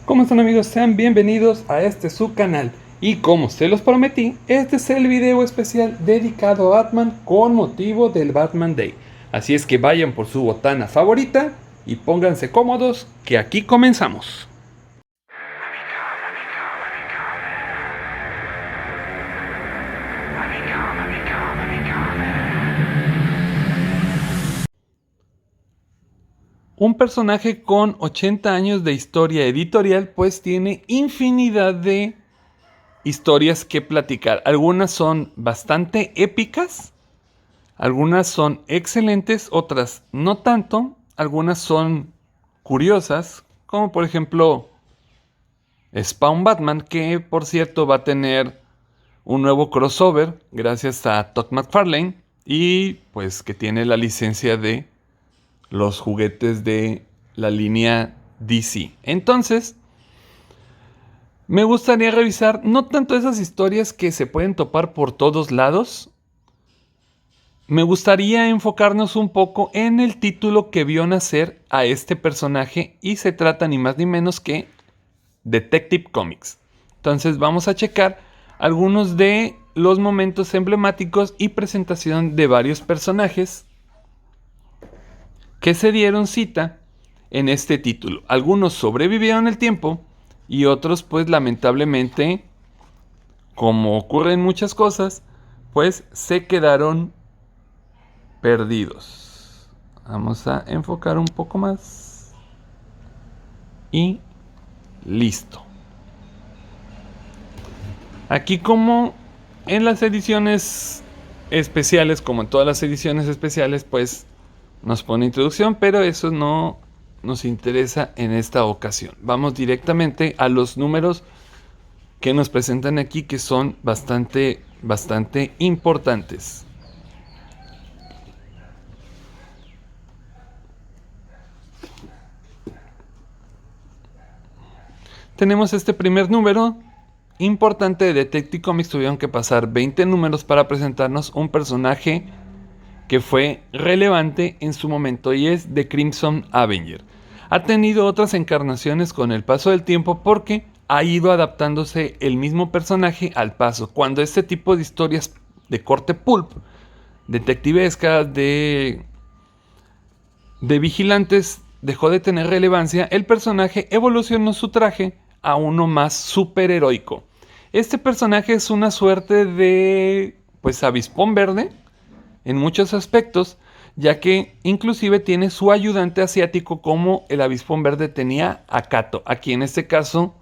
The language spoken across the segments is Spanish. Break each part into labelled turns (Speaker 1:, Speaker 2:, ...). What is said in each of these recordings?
Speaker 1: ¿Cómo están, amigos? Sean bienvenidos a este su canal. Y como se los prometí, este es el video especial dedicado a Batman con motivo del Batman Day. Así es que vayan por su botana favorita y pónganse cómodos, que aquí comenzamos. Un personaje con 80 años de historia editorial pues tiene infinidad de historias que platicar. Algunas son bastante épicas, algunas son excelentes, otras no tanto. Algunas son curiosas, como por ejemplo Spawn Batman, que por cierto va a tener un nuevo crossover gracias a Todd McFarlane y pues que tiene la licencia de los juguetes de la línea DC. Entonces, me gustaría revisar no tanto esas historias que se pueden topar por todos lados. Me gustaría enfocarnos un poco en el título que vio nacer a este personaje, y se trata ni más ni menos que Detective Comics. Entonces vamos a checar algunos de los momentos emblemáticos y presentación de varios personajes que se dieron cita en este título. Algunos sobrevivieron el tiempo y otros pues lamentablemente, como ocurre en muchas cosas, pues se quedaron perdidos. Vamos a enfocar un poco más y listo. Aquí, como en las ediciones especiales, como en todas las ediciones especiales, pues nos pone introducción, pero eso no nos interesa en esta ocasión. Vamos directamente a los números que nos presentan aquí, que son bastante importantes. Tenemos este primer número importante de Detective Comics. Tuvieron que pasar 20 números para presentarnos un personaje que fue relevante en su momento, y es The Crimson Avenger. Ha tenido otras encarnaciones con el paso del tiempo porque ha ido adaptándose el mismo personaje al paso. Cuando este tipo de historias de corte pulp, detectivescas, de vigilantes, dejó de tener relevancia, el personaje evolucionó su traje a uno más superheroico. Este personaje es una suerte de pues avispón verde en muchos aspectos, ya que inclusive tiene su ayudante asiático, como el avispón verde tenía a Kato. Aquí en este caso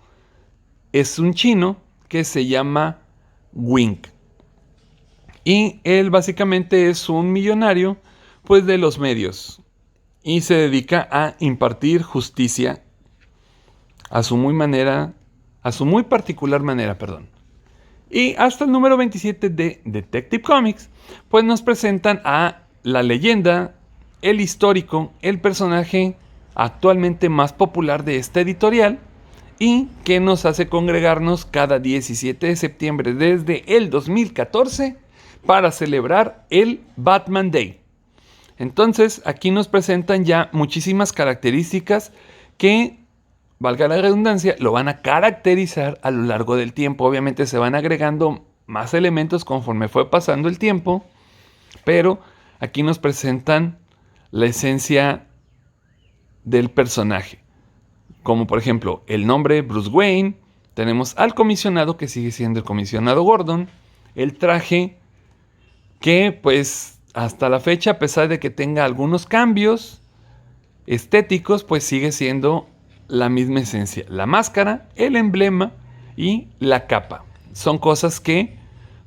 Speaker 1: es un chino que se llama Wink. Y él básicamente es un millonario pues de los medios, y se dedica a impartir justicia a su muy particular manera, Y hasta el número 27 de Detective Comics, pues nos presentan a la leyenda, el histórico, el personaje actualmente más popular de esta editorial, y que nos hace congregarnos cada 17 de septiembre desde el 2014 para celebrar el Batman Day. Entonces, aquí nos presentan ya muchísimas características que, valga la redundancia, lo van a caracterizar a lo largo del tiempo. Obviamente se van agregando más elementos conforme fue pasando el tiempo, pero aquí nos presentan la esencia del personaje. Como por ejemplo el nombre Bruce Wayne, tenemos al comisionado, que sigue siendo el comisionado Gordon, el traje que pues hasta la fecha, a pesar de que tenga algunos cambios estéticos, pues sigue siendo la misma esencia. La máscara, el emblema y la capa son cosas que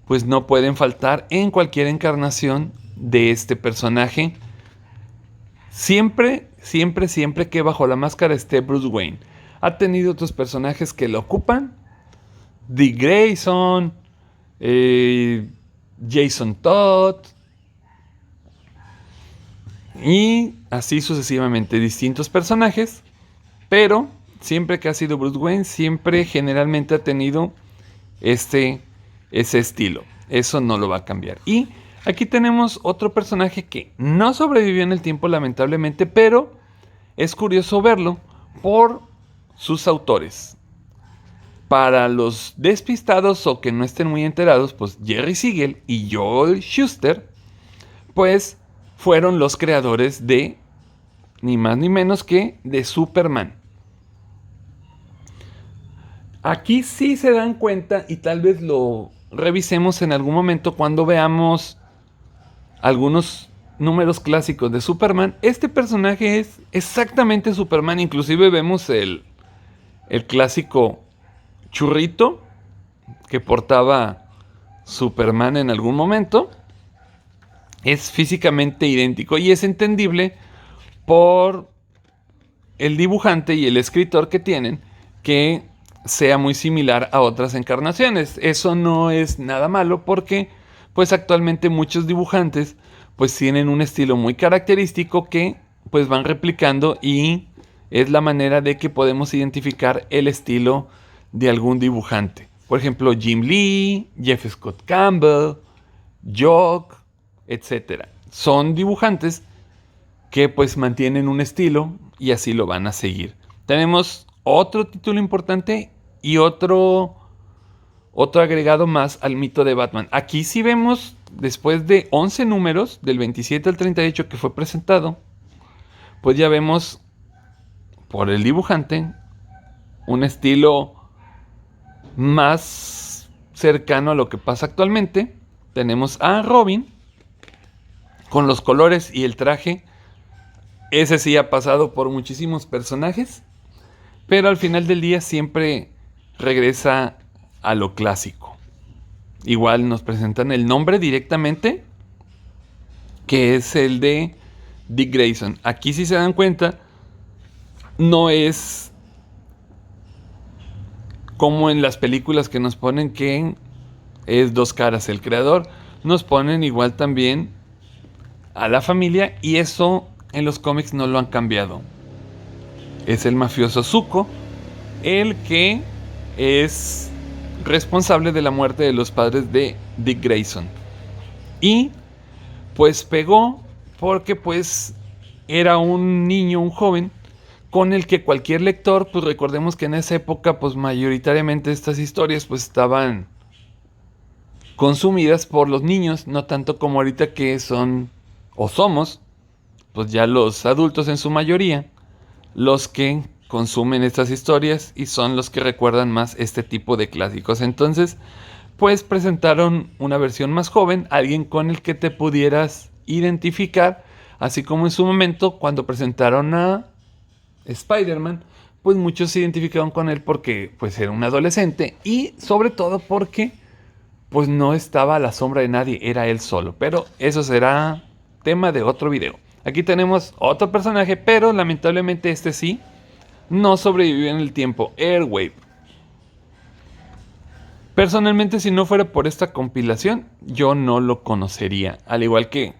Speaker 1: pues no pueden faltar en cualquier encarnación de este personaje. Siempre que bajo la máscara esté Bruce Wayne. Ha tenido otros personajes que lo ocupan: Dick Grayson, Jason Todd, y así sucesivamente, distintos personajes. Pero siempre que ha sido Bruce Wayne, siempre generalmente ha tenido ese estilo. Eso no lo va a cambiar. Y aquí tenemos otro personaje que no sobrevivió en el tiempo, lamentablemente, pero es curioso verlo por sus autores. Para los despistados o que no estén muy enterados, pues Jerry Siegel y Joel Shuster, pues fueron los creadores de, ni más ni menos que, de Superman. Aquí sí se dan cuenta, y tal vez lo revisemos en algún momento cuando veamos algunos números clásicos de Superman. Este personaje es exactamente Superman, inclusive vemos el clásico churrito que portaba Superman en algún momento. Es físicamente idéntico y es entendible por el dibujante y el escritor que tienen, que sea muy similar a otras encarnaciones. Eso no es nada malo porque pues actualmente muchos dibujantes pues tienen un estilo muy característico que pues van replicando, y es la manera de que podemos identificar el estilo de algún dibujante. Por ejemplo, Jim Lee, Jeff Scott Campbell, Jock, etc. Son dibujantes que pues mantienen un estilo y así lo van a seguir. Tenemos otro título importante y otro agregado más al mito de Batman. Aquí sí vemos, después de 11 números, del 27 al 38 que fue presentado, pues ya vemos por el dibujante un estilo más cercano a lo que pasa actualmente. Tenemos a Robin con los colores y el traje. Ese sí ha pasado por muchísimos personajes, pero al final del día siempre regresa a lo clásico. Igual nos presentan el nombre directamente, que es el de Dick Grayson. Aquí, si se dan cuenta, no es como en las películas que nos ponen que es dos caras el creador. Nos ponen igual también a la familia, y eso en los cómics no lo han cambiado. Es el mafioso Zuko el que es responsable de la muerte de los padres de Dick Grayson. Y pues pegó porque pues era un niño, un joven, con el que cualquier lector, pues recordemos que en esa época pues mayoritariamente estas historias pues estaban consumidas por los niños, no tanto como ahorita que son o somos pues ya los adultos en su mayoría los que consumen estas historias y son los que recuerdan más este tipo de clásicos. Entonces pues presentaron una versión más joven, alguien con el que te pudieras identificar, así como en su momento cuando presentaron a Spider-Man, pues muchos se identificaron con él porque pues era un adolescente, y sobre todo porque pues no estaba a la sombra de nadie, era él solo. Pero eso será tema de otro video. Aquí tenemos otro personaje, pero lamentablemente este sí no sobrevivió en el tiempo, Airwave. Personalmente, si no fuera por esta compilación, yo no lo conocería. Al igual que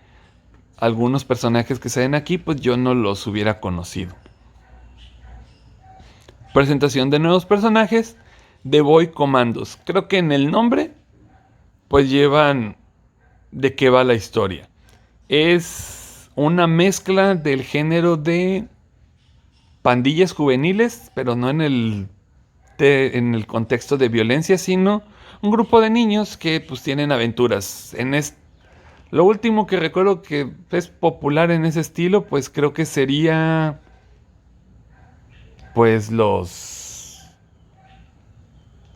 Speaker 1: algunos personajes que se ven aquí, pues yo no los hubiera conocido. Presentación de nuevos personajes, The Boy Commandos. Creo que en el nombre pues llevan de qué va la historia. Es una mezcla del género de pandillas juveniles, pero no en el contexto de violencia, sino un grupo de niños que pues tienen aventuras. Lo último que recuerdo que es popular en ese estilo, pues creo que sería pues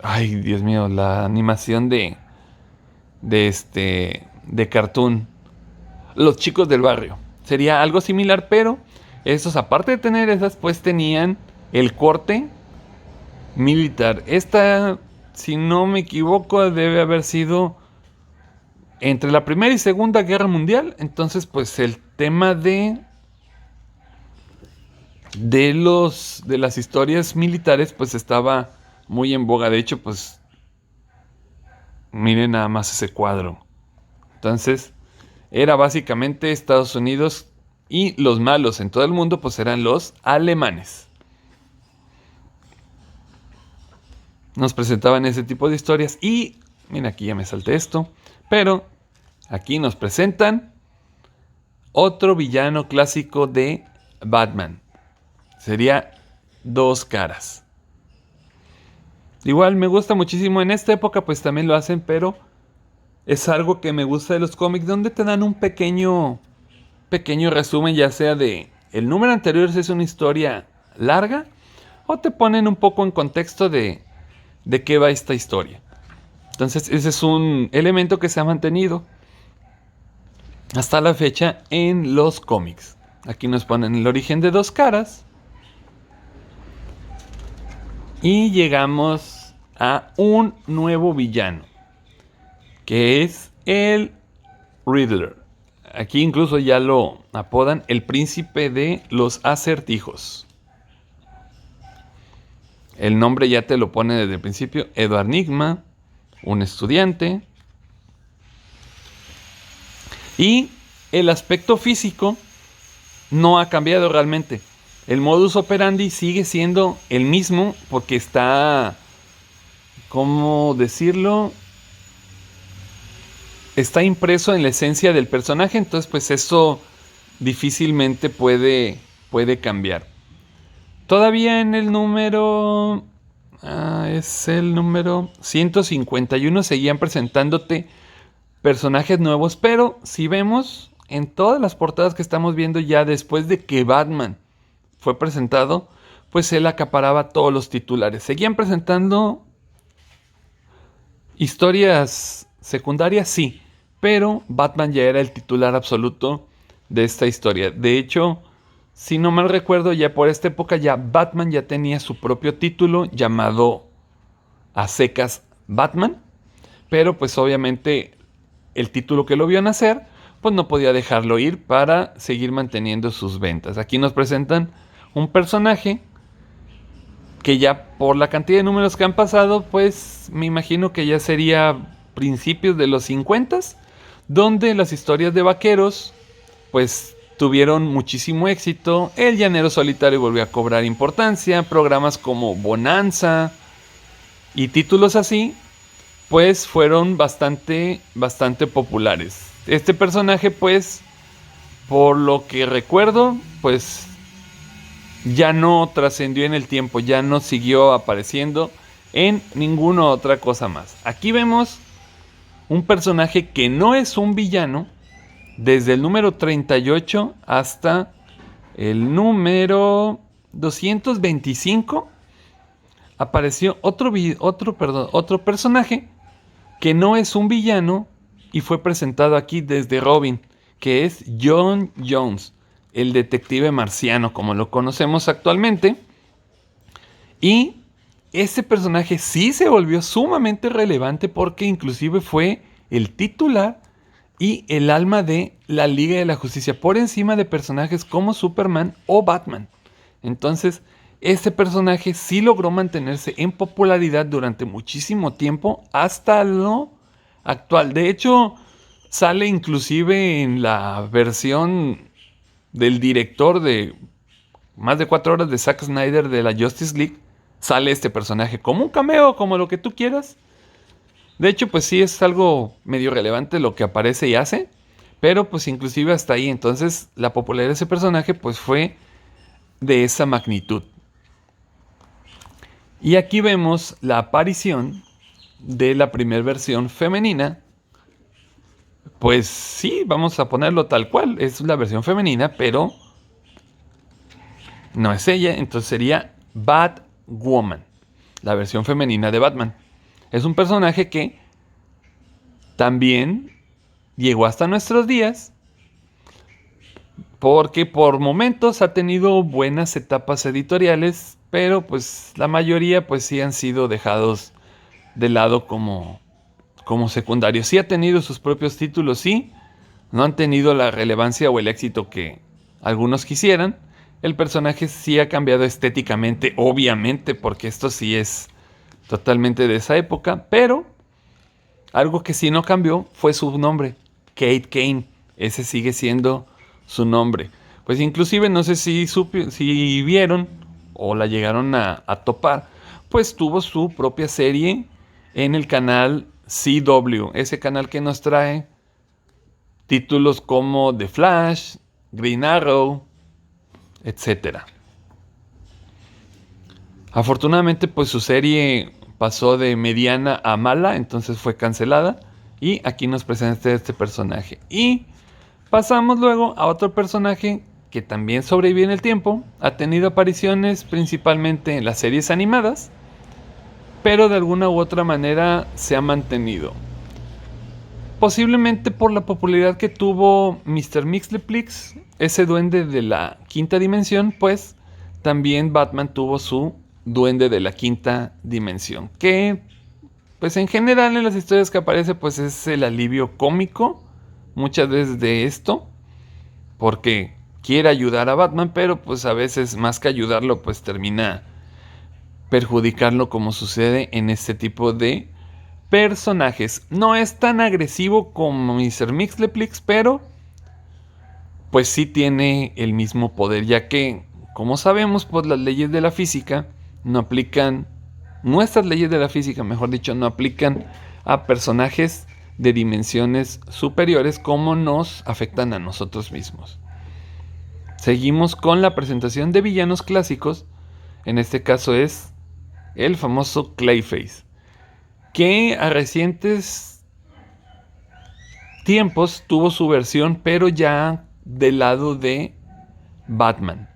Speaker 1: ay, Dios mío, la animación de cartoon, Los Chicos del Barrio. Sería algo similar, pero estos, aparte de tener esas, pues tenían el corte militar. Esta, si no me equivoco, debe haber sido entre la Primera y Segunda Guerra Mundial. Entonces pues el tema de las historias militares pues estaba muy en boga. De hecho, pues miren nada más ese cuadro. Entonces era básicamente Estados Unidos, y los malos en todo el mundo pues eran los alemanes. Nos presentaban ese tipo de historias. Y mira, aquí ya me salté esto, pero aquí nos presentan otro villano clásico de Batman. Sería Dos Caras. Igual me gusta muchísimo. En esta época pues también lo hacen, pero es algo que me gusta de los cómics, donde te dan un pequeño resumen, ya sea de el número anterior si es una historia larga, o te ponen un poco en contexto de qué va esta historia. Entonces ese es un elemento que se ha mantenido hasta la fecha en los cómics. Aquí nos ponen el origen de Dos Caras. Y llegamos a un nuevo villano, que es el Riddler. Aquí incluso ya lo apodan el príncipe de los acertijos. El nombre ya te lo pone desde el principio. Edward Nygma, un estudiante. Y el aspecto físico no ha cambiado realmente. El modus operandi sigue siendo el mismo porque está, ¿cómo decirlo? Está impreso en la esencia del personaje, entonces pues eso difícilmente puede cambiar. Todavía en el número... es el número 151, seguían presentándote personajes nuevos, pero si vemos en todas las portadas que estamos viendo ya después de que Batman fue presentado, pues él acaparaba todos los titulares. Seguían presentando historias secundarias, sí, pero Batman ya era el titular absoluto de esta historia. De hecho, si no mal recuerdo, ya por esta época ya Batman ya tenía su propio título llamado a secas Batman, pero pues obviamente el título que lo vio nacer, pues no podía dejarlo ir para seguir manteniendo sus ventas. Aquí nos presentan un personaje que ya por la cantidad de números que han pasado, pues me imagino que ya sería principios de los 50, donde las historias de vaqueros pues tuvieron muchísimo éxito. El Llanero Solitario volvió a cobrar importancia, programas como Bonanza y títulos así pues fueron bastante populares. Este personaje pues por lo que recuerdo pues ya no trascendió en el tiempo, ya no siguió apareciendo en ninguna otra cosa más. Aquí vemos un personaje que no es un villano desde el número 38 hasta el número 225. Apareció otro personaje que no es un villano y fue presentado aquí desde Robin, que es John Jones, el detective marciano como lo conocemos actualmente. Y ese personaje sí se volvió sumamente relevante porque inclusive fue el titular y el alma de la Liga de la Justicia por encima de personajes como Superman o Batman. Entonces, este personaje sí logró mantenerse en popularidad durante muchísimo tiempo hasta lo actual. De hecho, sale inclusive en la versión del director de más de 4 horas de Zack Snyder de la Justice League. Sale este personaje como un cameo, como lo que tú quieras. De hecho, pues sí es algo medio relevante lo que aparece y hace. Pero pues inclusive hasta ahí. Entonces la popularidad de ese personaje pues fue de esa magnitud. Y aquí vemos la aparición de la primera versión femenina. Pues sí, vamos a ponerlo tal cual. Es la versión femenina, pero no es ella. Entonces sería Batwoman, la versión femenina de Batman. Es un personaje que también llegó hasta nuestros días porque por momentos ha tenido buenas etapas editoriales, pero pues la mayoría pues sí han sido dejados de lado como secundarios. Sí ha tenido sus propios títulos, sí, no han tenido la relevancia o el éxito que algunos quisieran. El personaje sí ha cambiado estéticamente, obviamente, porque esto sí es totalmente de esa época, pero algo que sí no cambió fue su nombre, Kate Kane. Ese sigue siendo su nombre. Pues inclusive no sé si vieron o la llegaron a topar, pues tuvo su propia serie en el canal CW, ese canal que nos trae títulos como The Flash, Green Arrow, etc. Afortunadamente pues su serie pasó de mediana a mala, entonces fue cancelada. Y aquí nos presenta este personaje. Y pasamos luego a otro personaje que también sobrevive en el tiempo. Ha tenido apariciones principalmente en las series animadas, pero de alguna u otra manera se ha mantenido. Posiblemente por la popularidad que tuvo Mr. Mxyzptlk, ese duende de la quinta dimensión, pues también Batman tuvo su duende de la quinta dimensión, que pues en general en las historias que aparece pues es el alivio cómico muchas veces de esto, porque quiere ayudar a Batman, pero pues a veces más que ayudarlo pues termina perjudicarlo, como sucede en este tipo de personajes. No es tan agresivo como Mr. Mxyzptlk, pero pues sí tiene el mismo poder, ya que, como sabemos, pues las leyes de la física no aplican, nuestras leyes de la física, mejor dicho, no aplican a personajes de dimensiones superiores como nos afectan a nosotros mismos. Seguimos con la presentación de villanos clásicos. En este caso es el famoso Clayface, que a recientes tiempos tuvo su versión, pero ya del lado de Batman,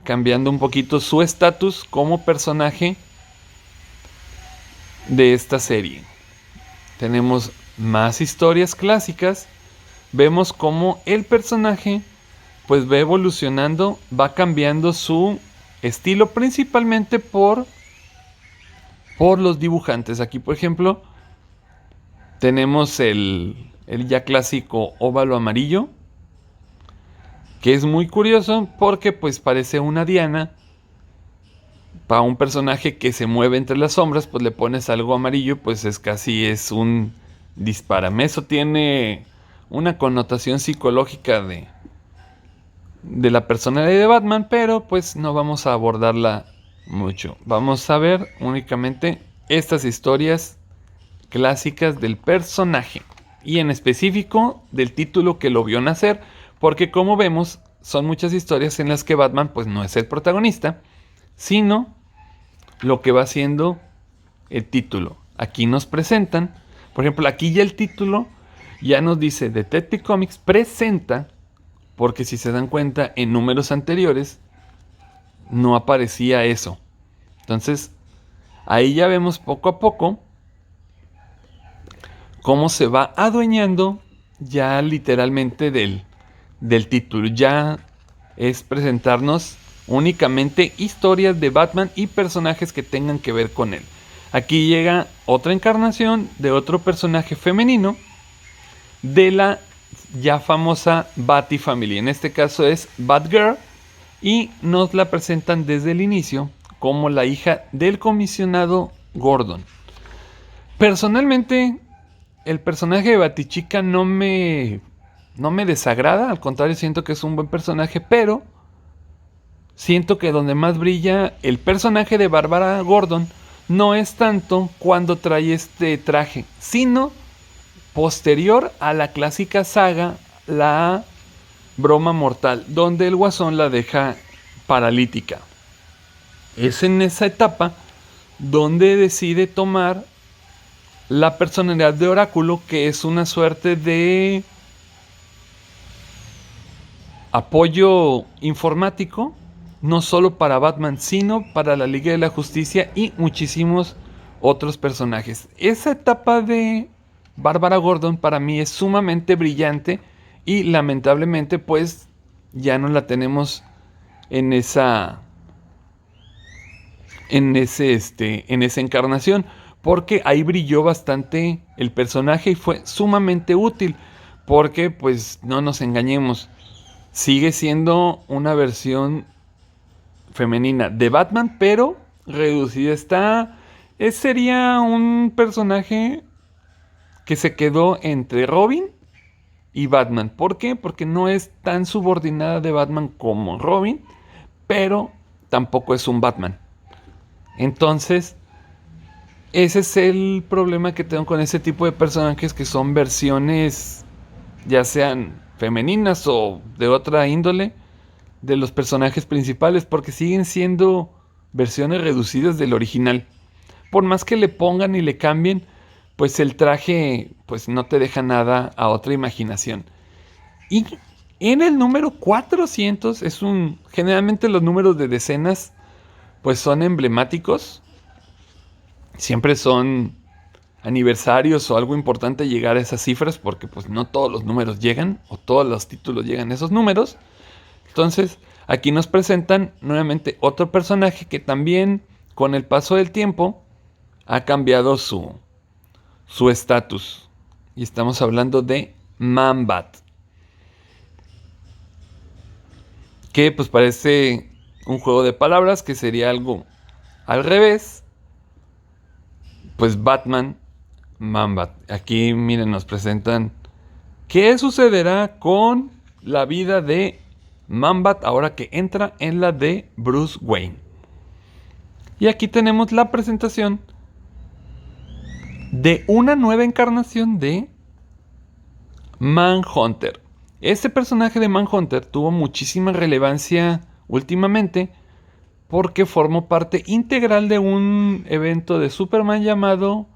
Speaker 1: cambiando un poquito su estatus como personaje de esta serie. Tenemos más historias clásicas. Vemos cómo el personaje pues va evolucionando, va cambiando su estilo principalmente por los dibujantes. Aquí, por ejemplo, tenemos el ya clásico óvalo amarillo, que es muy curioso porque pues parece una diana. Para un personaje que se mueve entre las sombras, pues le pones algo amarillo, pues es un dispárame. Eso tiene una connotación psicológica de la personalidad de Batman, pero pues no vamos a abordarla mucho. Vamos a ver únicamente estas historias clásicas del personaje y en específico del título que lo vio nacer, porque como vemos son muchas historias en las que Batman pues no es el protagonista, sino lo que va siendo el título. Aquí nos presentan, por ejemplo, aquí ya el título ya nos dice Detective Comics presenta, porque si se dan cuenta en números anteriores no aparecía eso. Entonces ahí ya vemos poco a poco cómo se va adueñando ya literalmente del título. Ya es presentarnos únicamente historias de Batman y personajes que tengan que ver con él. Aquí llega otra encarnación de otro personaje femenino de la ya famosa Batifamilia. En este caso es Batgirl y nos la presentan desde el inicio como la hija del comisionado Gordon. Personalmente, el personaje de Batichica no me desagrada, al contrario, siento que es un buen personaje, pero siento que donde más brilla el personaje de Bárbara Gordon no es tanto cuando trae este traje, sino posterior a la clásica saga, la Broma Mortal, donde el Guasón la deja paralítica. Es en esa etapa donde decide tomar la personalidad de Oráculo, que es una suerte de apoyo informático, no solo para Batman, sino para la Liga de la Justicia y muchísimos otros personajes. Esa etapa de Bárbara Gordon para mí es sumamente brillante y lamentablemente pues ya no la tenemos en esa encarnación, porque ahí brilló bastante el personaje y fue sumamente útil, porque pues no nos engañemos, sigue siendo una versión femenina de Batman, pero reducida. Sería un personaje que se quedó entre Robin y Batman. ¿Por qué? Porque no es tan subordinada de Batman como Robin, pero tampoco es un Batman. Entonces, ese es el problema que tengo con ese tipo de personajes que son versiones, ya sean femeninas o de otra índole, de los personajes principales, porque siguen siendo versiones reducidas del original. por más que le pongan y le cambien, pues el traje pues no te deja nada a otra imaginación. Y en el número 400 generalmente los números de decenas pues son emblemáticos. Siempre son aniversarios o algo importante llegar a esas cifras porque pues no todos los números llegan o todos los títulos llegan a esos números. Entonces, aquí nos presentan nuevamente otro personaje que también con el paso del tiempo ha cambiado su estatus. Y estamos hablando de Man-Bat, que pues parece un juego de palabras que sería algo al revés. Pues Batman, Man-Bat. Aquí miren, nos presentan qué sucederá con la vida de Man-Bat ahora que entra en la de Bruce Wayne. Y aquí tenemos la presentación de una nueva encarnación de Manhunter. Este personaje de Manhunter tuvo muchísima relevancia últimamente porque formó parte integral de un evento de Superman llamado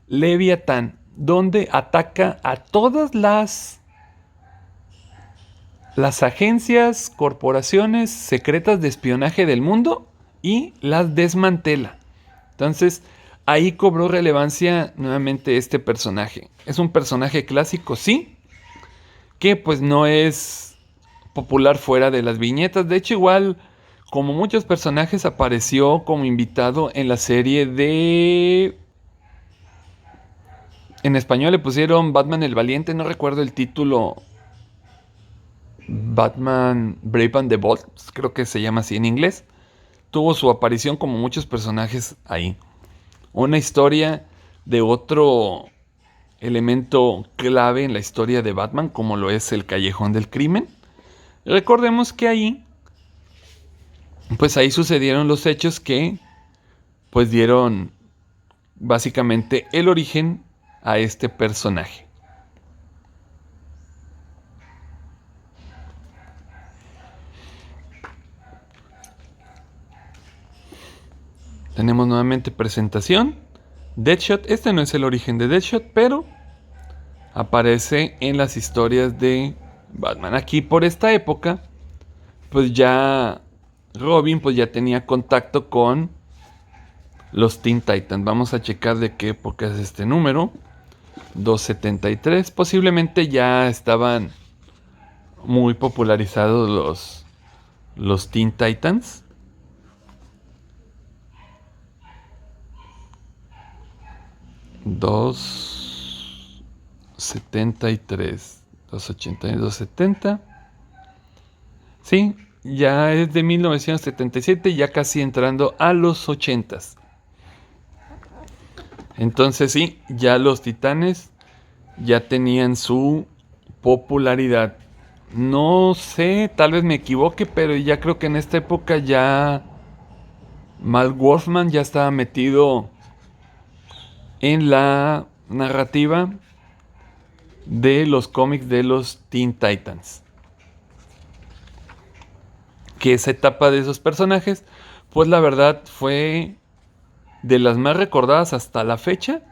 Speaker 1: Leviathan, donde ataca a todas las agencias, corporaciones secretas de espionaje del mundo y las desmantela. Entonces, ahí cobró relevancia nuevamente este personaje. Es un personaje clásico, sí, que pues no es popular fuera de las viñetas. De hecho, igual, como muchos personajes, apareció como invitado en la serie de... En español le pusieron Batman el Valiente, no recuerdo el título. Batman Brave and the Bold, creo que se llama así en inglés. Tuvo su aparición como muchos personajes ahí. Una historia de otro elemento clave en la historia de Batman, como lo es el Callejón del Crimen. Recordemos que ahí, pues ahí sucedieron los hechos que, pues dieron básicamente el origen a este personaje. Tenemos nuevamente presentación. Deadshot, este no es el origen de Deadshot, pero aparece en las historias de Batman. Aquí por esta época, pues ya Robin pues ya tenía contacto con los Teen Titans. Vamos a checar de qué época es este número. 273. Posiblemente ya estaban muy popularizados los Teen Titans. $2.73, $2.80, $2.70. Sí, ya es de 1977, ya casi entrando a los 80s. Entonces sí, ya los Titanes ya tenían su popularidad. No sé, tal vez me equivoque, pero ya creo que en esta época ya Mal Wolfman ya estaba metido en la narrativa de los cómics de los Teen Titans. Que esa etapa de esos personajes, pues la verdad fue de las más recordadas hasta la fecha.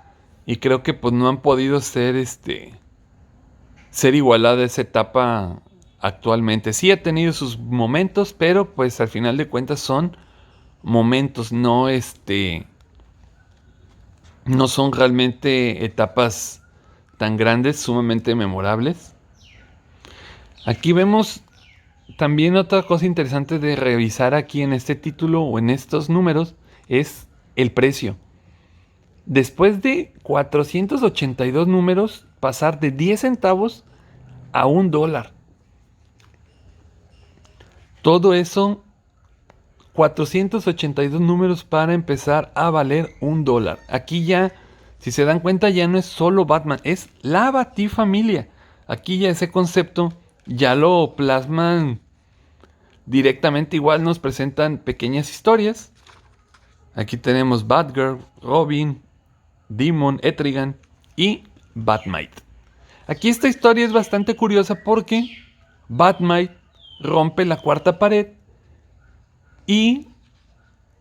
Speaker 1: Y creo que pues no han podido ser igualada esa etapa actualmente. Sí ha tenido sus momentos, pero pues al final de cuentas son momentos, no no son realmente etapas tan grandes, sumamente memorables. Aquí vemos también otra cosa interesante de revisar aquí en este título o en estos números es el precio. Después de 482 números, pasar de 10 centavos a $1. Todo eso, 482 números para empezar a valer $1. Aquí ya, si se dan cuenta, ya no es solo Batman, es la Batifamilia. Aquí ya ese concepto ya lo plasman directamente. Igual nos presentan pequeñas historias. Aquí tenemos Batgirl, Robin, Demon, Etrigan y Batmite. Aquí esta historia es bastante curiosa porque Batmite rompe la cuarta pared y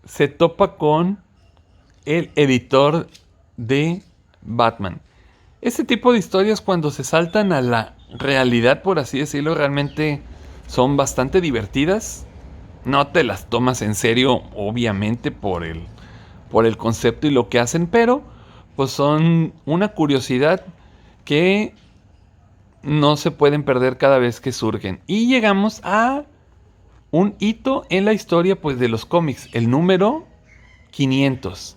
Speaker 1: se topa con el editor de Batman. Este tipo de historias, cuando se saltan a la realidad, por así decirlo, realmente son bastante divertidas. No te las tomas en serio, obviamente, por el concepto y lo que hacen, pero pues son una curiosidad que no se pueden perder cada vez que surgen. Y llegamos a un hito en la historia, pues, de los cómics, el número 500.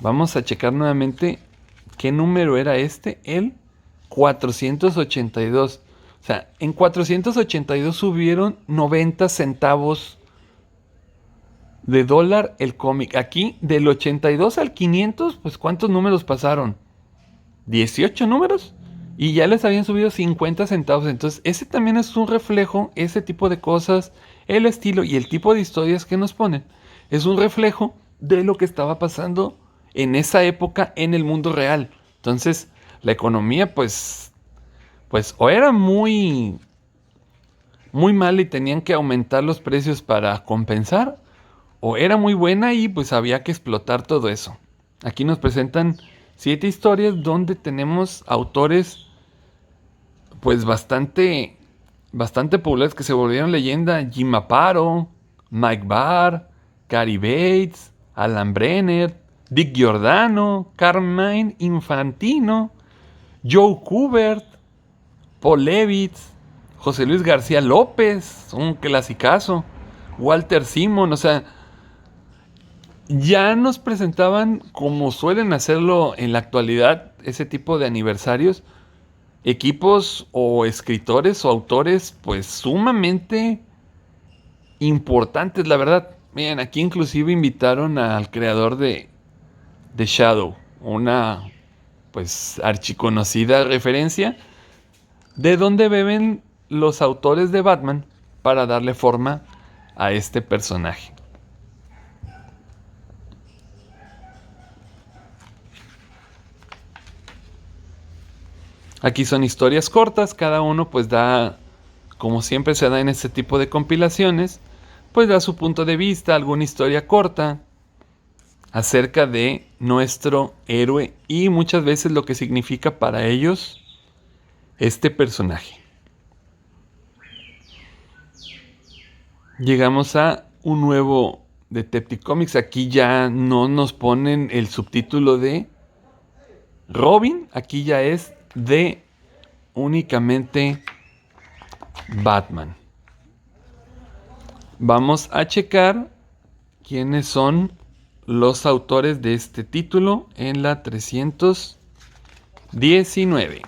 Speaker 1: Vamos a checar nuevamente qué número era este, el 482. O sea, en 482 subieron 90 centavos de dólar el cómic. Aquí, del 82 al 500, pues ¿cuántos números pasaron? 18 números. Y ya les habían subido 50 centavos. Entonces, ese también es un reflejo, ese tipo de cosas, el estilo y el tipo de historias que nos ponen. Es un reflejo de lo que estaba pasando en esa época en el mundo real. Entonces, la economía, pues o era muy mala y tenían que aumentar los precios para compensar, o era muy buena y pues había que explotar todo eso. Aquí nos presentan 7 historias donde tenemos autores pues bastante populares que se volvieron leyenda. Jim Aparo, Mike Barr, Cary Bates, Alan Brenner, Dick Giordano, Carmine Infantino, Joe Kubert, Paul Levitz, José Luis García López, un clasicazo, Walter Simon. O sea, ya nos presentaban, como suelen hacerlo en la actualidad, ese tipo de aniversarios, equipos o escritores o autores pues sumamente importantes, la verdad. Miren, aquí inclusive invitaron al creador de Shadow, una pues archiconocida referencia de donde beben los autores de Batman para darle forma a este personaje. Aquí son historias cortas, cada uno pues da, como siempre se da en este tipo de compilaciones, pues da su punto de vista, alguna historia corta acerca de nuestro héroe y muchas veces lo que significa para ellos este personaje. Llegamos a un nuevo Detective Comics. Aquí ya no nos ponen el subtítulo de Robin, aquí ya es de únicamente Batman. Vamos a checar quiénes son los autores de este título en la 319.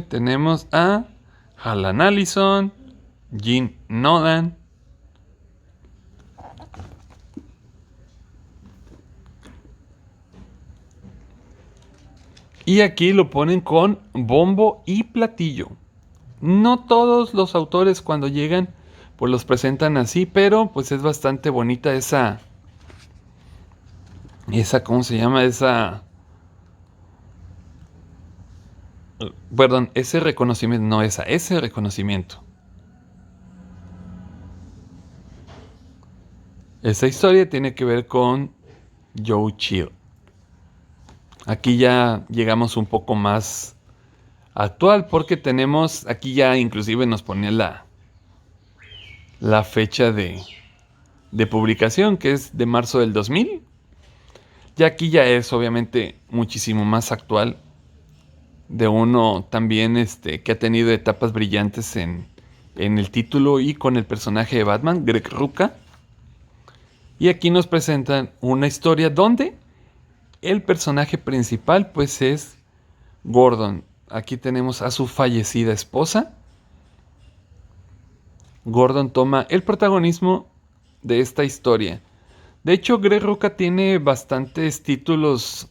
Speaker 1: Tenemos a Alan Allison, Gene Nolan, y aquí lo ponen con bombo y platillo. No todos los autores cuando llegan pues los presentan así, pero pues es bastante bonita esa ¿cómo se llama? Ese reconocimiento, no ese reconocimiento. Esa historia tiene que ver con Joe Chill. Aquí ya llegamos un poco más actual porque tenemos, aquí ya inclusive nos ponía la fecha de publicación, que es de marzo del 2000. Y aquí ya es obviamente muchísimo más actual, de uno también que ha tenido etapas brillantes en el título y con el personaje de Batman, Greg Rucka. Y aquí nos presentan una historia donde el personaje principal pues es Gordon. Aquí tenemos a su fallecida esposa. Gordon toma el protagonismo de esta historia. De hecho, Greg Rucka tiene bastantes títulos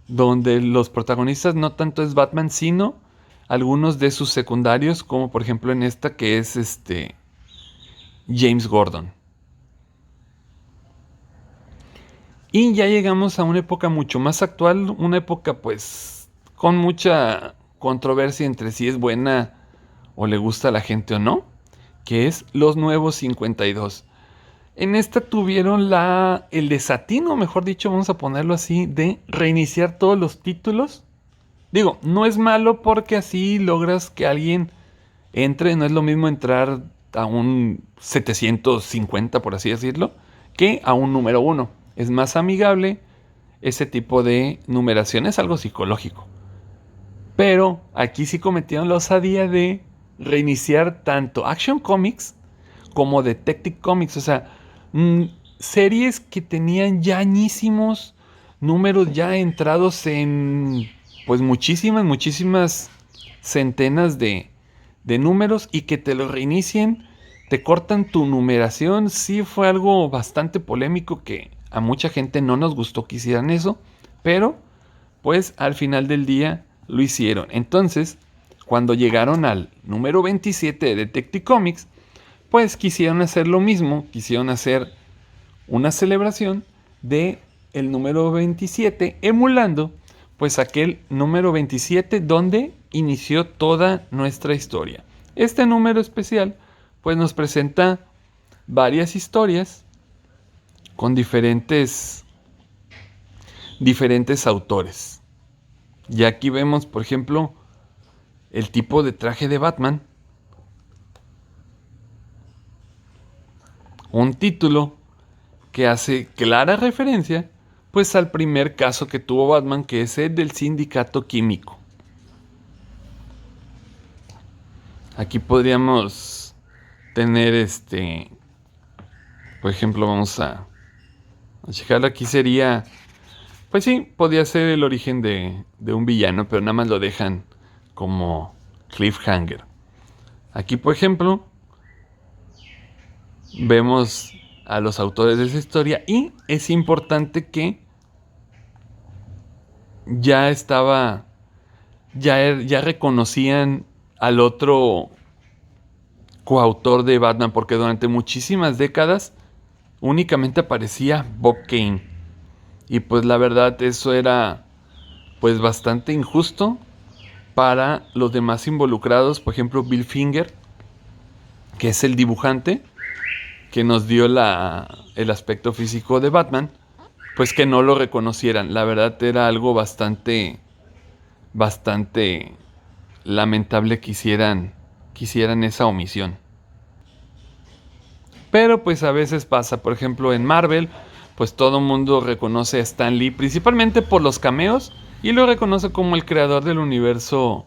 Speaker 1: donde los protagonistas no tanto es Batman, sino algunos de sus secundarios, como por ejemplo en esta que es James Gordon. Y ya llegamos a una época mucho más actual, una época pues con mucha controversia entre si es buena o le gusta a la gente o no, que es Los Nuevos 52. En esta tuvieron el desatino, mejor dicho, vamos a ponerlo así, de reiniciar todos los títulos. Digo, no es malo porque así logras que alguien entre, no es lo mismo entrar a un 750, por así decirlo, que a un número 1. Es más amigable ese tipo de numeración, es algo psicológico. Pero aquí sí cometieron la osadía de reiniciar tanto Action Comics como Detective Comics. O sea, series que tenían ya añísimos números ya entrados en pues muchísimas centenas de números y que te lo reinicien, te cortan tu numeración. Sí fue algo bastante polémico que a mucha gente no nos gustó que hicieran eso, pero pues al final del día lo hicieron. Entonces, cuando llegaron al número 27 de Detective Comics, pues quisieron hacer lo mismo, quisieron hacer una celebración de el número 27, emulando pues aquel número 27 donde inició toda nuestra historia. Este número especial pues nos presenta varias historias con diferentes autores. Y aquí vemos, por ejemplo, el tipo de traje de Batman, un título que hace clara referencia pues al primer caso que tuvo Batman, que es el del sindicato químico. Aquí podríamos tener por ejemplo, vamos a checarlo. Aquí sería, pues sí, podría ser el origen de un villano, pero nada más lo dejan como cliffhanger. Aquí, por ejemplo, vemos a los autores de esa historia y es importante que ya reconocían al otro coautor de Batman, porque durante muchísimas décadas únicamente aparecía Bob Kane. Y pues la verdad eso era pues bastante injusto para los demás involucrados. Por ejemplo, Bill Finger, que es el dibujante que nos dio el aspecto físico de Batman, pues que no lo reconocieran. La verdad era algo bastante lamentable que hicieran esa omisión. Pero pues a veces pasa. Por ejemplo, en Marvel, pues todo el mundo reconoce a Stan Lee principalmente por los cameos y lo reconoce como el creador del universo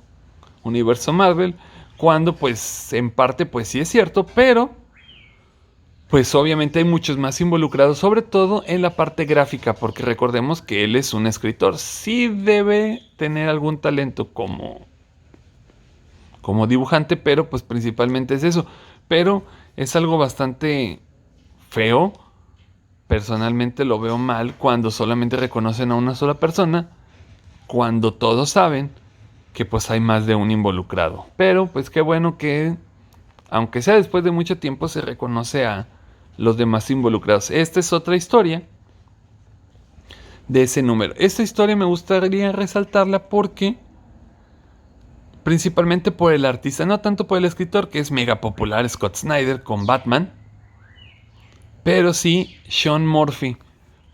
Speaker 1: Marvel, cuando pues en parte pues sí es cierto, pero pues obviamente hay muchos más involucrados, sobre todo en la parte gráfica, porque recordemos que él es un escritor. Sí debe tener algún talento como dibujante, pero pues principalmente es eso. Pero es algo bastante feo. Personalmente lo veo mal cuando solamente reconocen a una sola persona, cuando todos saben que pues hay más de un involucrado. Pero pues qué bueno que, aunque sea después de mucho tiempo, se reconoce a los demás involucrados. Esta es otra historia de ese número. Esta historia me gustaría resaltarla porque, principalmente por el artista, no tanto por el escritor, que es mega popular, Scott Snyder con Batman, pero sí Sean Murphy,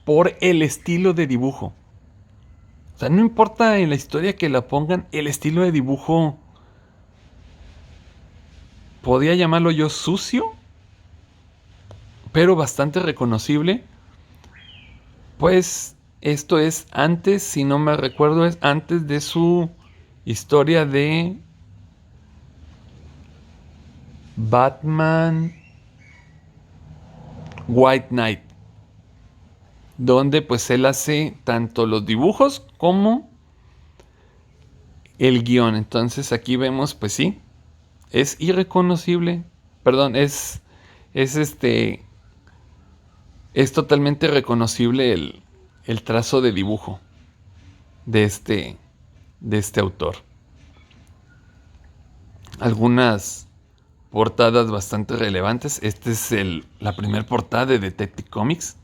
Speaker 1: por el estilo de dibujo. O sea, no importa en la historia que la pongan, el estilo de dibujo, podría llamarlo yo sucio, pero bastante reconocible. Pues esto es antes, si no me recuerdo, es antes de su historia de Batman White Knight, donde pues él hace tanto los dibujos como el guión. Entonces aquí vemos, pues sí, es irreconocible, perdón, es totalmente reconocible el trazo de dibujo de este autor. Algunas portadas bastante relevantes. Esta es la primera portada de Detective Comics.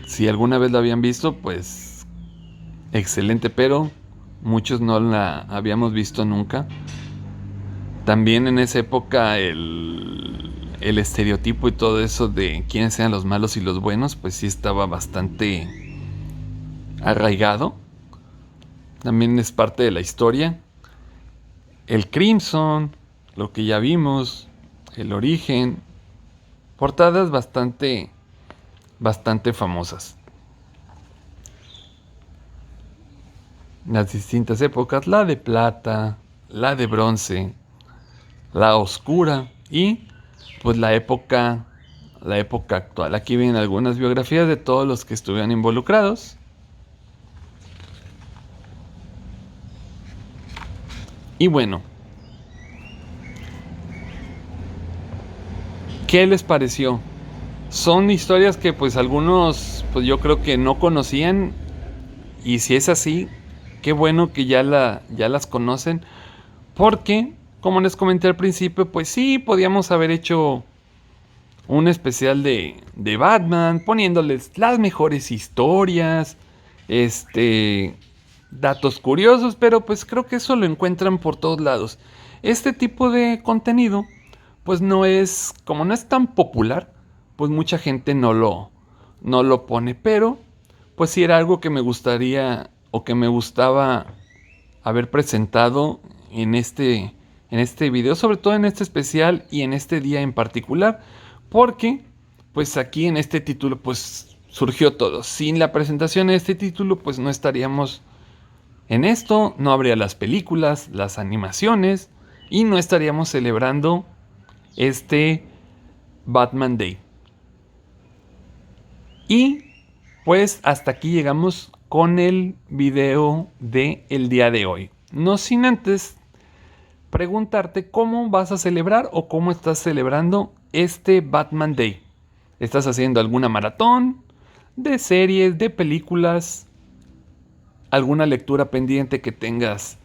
Speaker 1: Si alguna vez la habían visto, pues excelente, pero muchos no la habíamos visto nunca. También en esa época el estereotipo y todo eso de quiénes eran los malos y los buenos, pues sí estaba bastante arraigado. También es parte de la historia. El Crimson, lo que ya vimos, el origen, portadas bastante famosas. Las distintas épocas, la de plata, la de bronce, la oscura y pues la época actual. Aquí vienen algunas biografías de todos los que estuvieron involucrados. Y bueno, ¿qué les pareció? Son historias que pues algunos pues yo creo que no conocían, y si es así, qué bueno que ya las conocen, porque como les comenté al principio, pues sí, podíamos haber hecho un especial de Batman, poniéndoles las mejores historias, datos curiosos, pero pues creo que eso lo encuentran por todos lados. Este tipo de contenido, pues como no es tan popular, pues mucha gente no lo pone, pero pues sí era algo que me gustaría o que me gustaba haber presentado en este video, sobre todo en este especial y en este día en particular, porque pues aquí en este título pues surgió todo. Sin la presentación de este título pues no estaríamos en esto, no habría las películas, las animaciones y no estaríamos celebrando este Batman Day. Y pues hasta aquí llegamos con el video del día de hoy. No sin antes preguntarte cómo vas a celebrar o cómo estás celebrando este Batman Day. ¿Estás haciendo alguna maratón de series, de películas, alguna lectura pendiente que tengas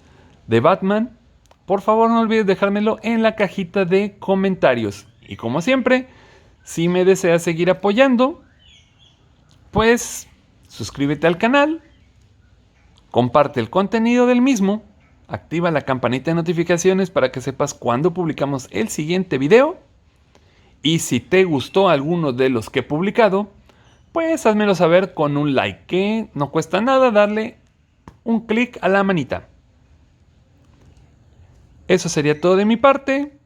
Speaker 1: de Batman? Por favor, no olvides dejármelo en la cajita de comentarios. Y como siempre, si me deseas seguir apoyando, pues suscríbete al canal, comparte el contenido del mismo, activa la campanita de notificaciones para que sepas cuando publicamos el siguiente video. Y si te gustó alguno de los que he publicado, pues házmelo saber con un like, que no cuesta nada darle un clic a la manita. Eso sería todo de mi parte.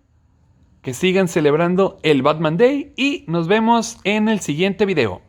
Speaker 1: Que sigan celebrando el Batman Day y nos vemos en el siguiente video.